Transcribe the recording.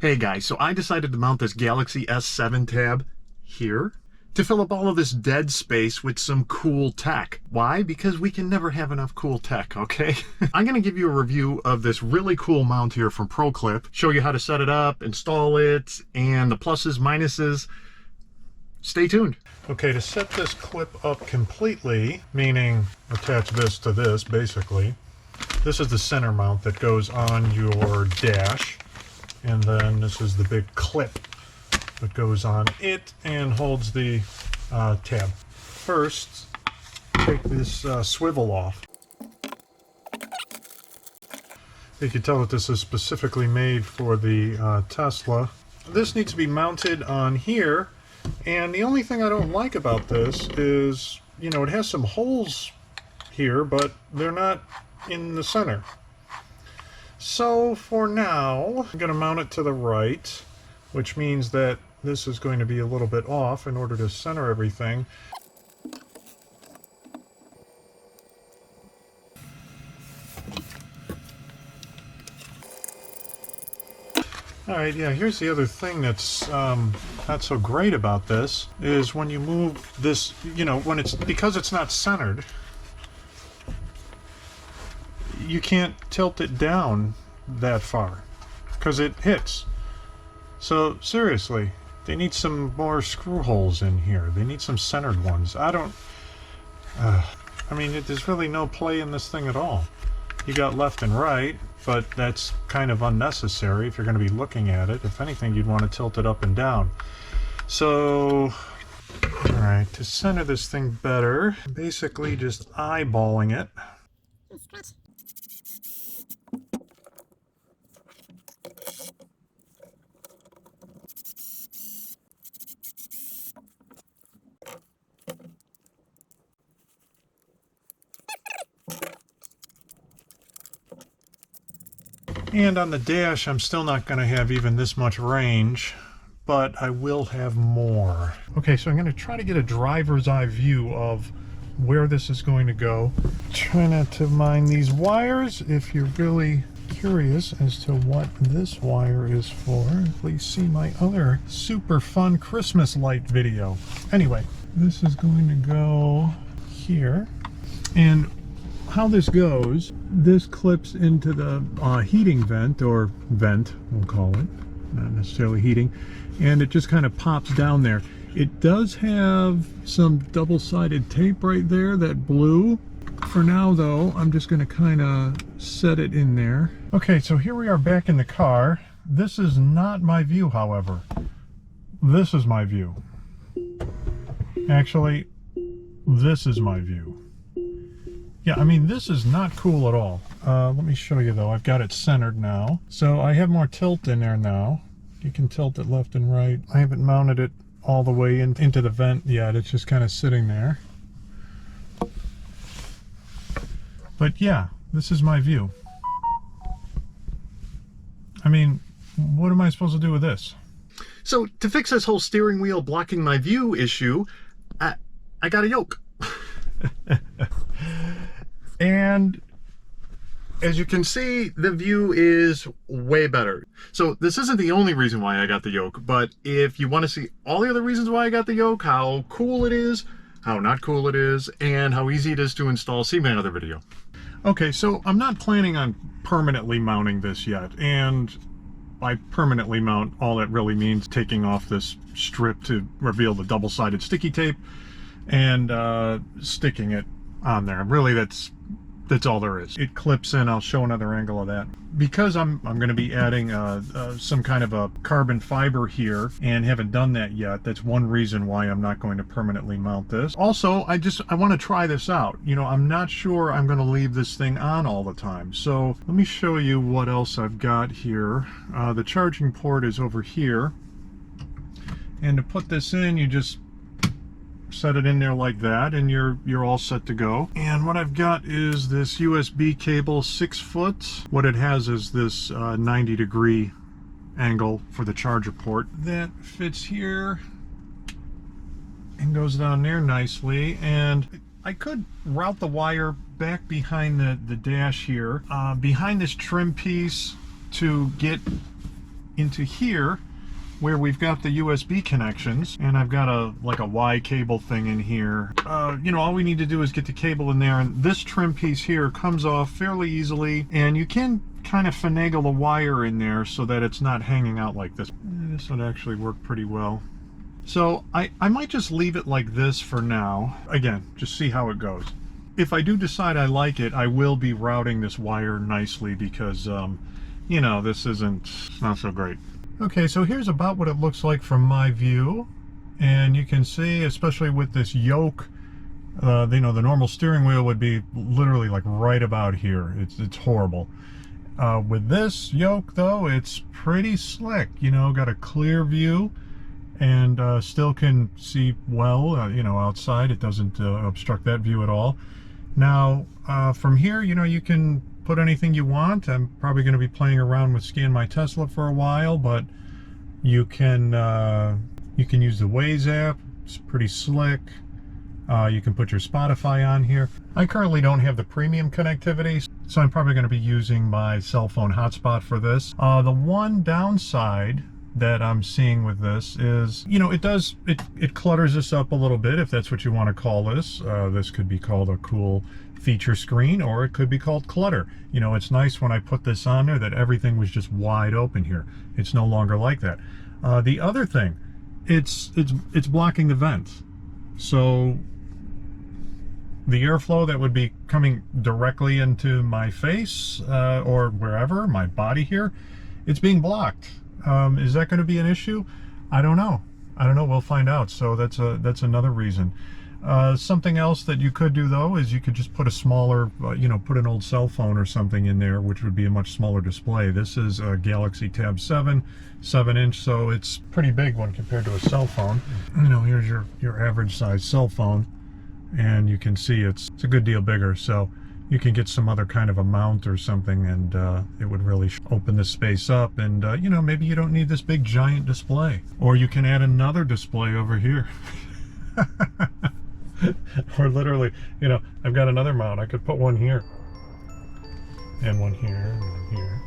Hey guys, so I decided to mount this Galaxy S7 tab here to fill up all of this dead space with some cool tech. Why? Because we can never have enough cool tech, okay? I'm gonna give you a review of this really cool mount here from ProClip, show you how to set it up, install it, and the pluses, minuses. Stay tuned. Okay, to set this clip up completely, meaning attach this to this, basically, this is the center mount that goes on your dash. And then this is the big clip that goes on it and holds the tab. First, take this swivel off. You can tell that this is specifically made for the Tesla. This needs to be mounted on here, and the only thing I don't like about this is, you know, it has some holes here, but they're not in the center. So for now, I'm going to mount it to the right, which means that this is going to be a little bit off in order to center everything. Alright, yeah, here's the other thing that's not so great about this, is when you move this, you know, because it's not centered, you can't tilt it down that far because it hits. So seriously, they need some more screw holes in here. They need some centered ones. I mean, there's really no play in this thing at all. You got left and right, but that's kind of unnecessary if you're going to be looking at it. If anything, you'd want to tilt it up and down. So, alright, to center this thing better, basically just eyeballing it. And on the dash, I'm still not going to have even this much range, but I will have more. Okay, so I'm going to try to get a driver's eye view of where this is going to go. Try not to mind these wires. If you're really curious as to what this wire is for, please see my other super fun Christmas light video. Anyway, this is going to go here, and how this goes, this clips into the heating vent, or vent we'll call it, not necessarily heating, and it just kind of pops down there. It does have some double-sided tape right there, that blue. For now though, I'm just going to kind of set it in there. Okay, so here we are back in the car. This is not my view, however. This is my view. Actually, this is my view. Yeah, I mean, this is not cool at all. Let me show you though. I've got it centered now. So I have more tilt in there now. You can tilt it left and right. I haven't mounted it all the way into the vent yet. It's just kind of sitting there. But yeah, this is my view. I mean, what am I supposed to do with this? So to fix this whole steering wheel blocking my view issue, I got a yoke. And as you can see, the view is way better. So this isn't the only reason why I got the yoke, but if you want to see all the other reasons why I got the yoke, how cool it is, how not cool it is, and how easy it is to install, see my other video. Okay, so I'm not planning on permanently mounting this yet, and by permanently mount, all that really means taking off this strip to reveal the double-sided sticky tape and sticking it on there. Really, that's all there is. It clips in. I'll show another angle of that. Because I'm going to be adding some kind of a carbon fiber here and haven't done that yet, that's one reason why I'm not going to permanently mount this. Also, I want to try this out. You know, I'm not sure I'm going to leave this thing on all the time. So let me show you what else I've got here. The charging port is over here. And to put this in, you just set it in there like that, and you're all set to go. And what I've got is this USB cable, 6 foot. What it has is this 90-degree angle for the charger port that fits here and goes down there nicely. And I could route the wire back behind the dash here, behind this trim piece to get into here where we've got the USB connections, and I've got a Y cable thing in here. You know, all we need to do is get the cable in there, and this trim piece here comes off fairly easily, and you can kind of finagle the wire in there so that it's not hanging out like this. This would actually work pretty well. So I might just leave it like this for now. Again, just see how it goes. If I do decide I like it, I will be routing this wire nicely because, you know, this it's not so great. Okay, so here's about what it looks like from my view. And you can see, especially with this yoke, you know, the normal steering wheel would be literally like right about here. It's horrible. With this yoke, though, it's pretty slick. You know, got a clear view and still can see well, you know, outside. It doesn't obstruct that view at all. Now, from here, you know, you can put anything you want. I'm probably going to be playing around with Scan My Tesla for a while, but you can use the Waze app. It's pretty slick. You can put your Spotify on here. I currently don't have the premium connectivity, so I'm probably going to be using my cell phone hotspot for this. The one downside that I'm seeing with this is, you know, it clutters this up a little bit, if that's what you want to call this. This could be called a cool feature screen, or it could be called clutter. You know, it's nice when I put this on there that everything was just wide open here. It's no longer like that. The other thing, it's blocking the vents. So the airflow that would be coming directly into my face or wherever, my body here, it's being blocked. Is that going to be an issue? I don't know. We'll find out. So that's another reason. Something else that you could do, though, is you could just put a smaller, you know, put an old cell phone or something in there, which would be a much smaller display. This is a Galaxy Tab 7, 7-inch, so it's pretty big when compared to a cell phone. You know, here's your average size cell phone, and you can see it's a good deal bigger. So you can get some other kind of a mount or something, and it would really open this space up. And you know, maybe you don't need this big giant display, or you can add another display over here. Or literally, you know, I've got another mount. I could put one here, and one here, and one here.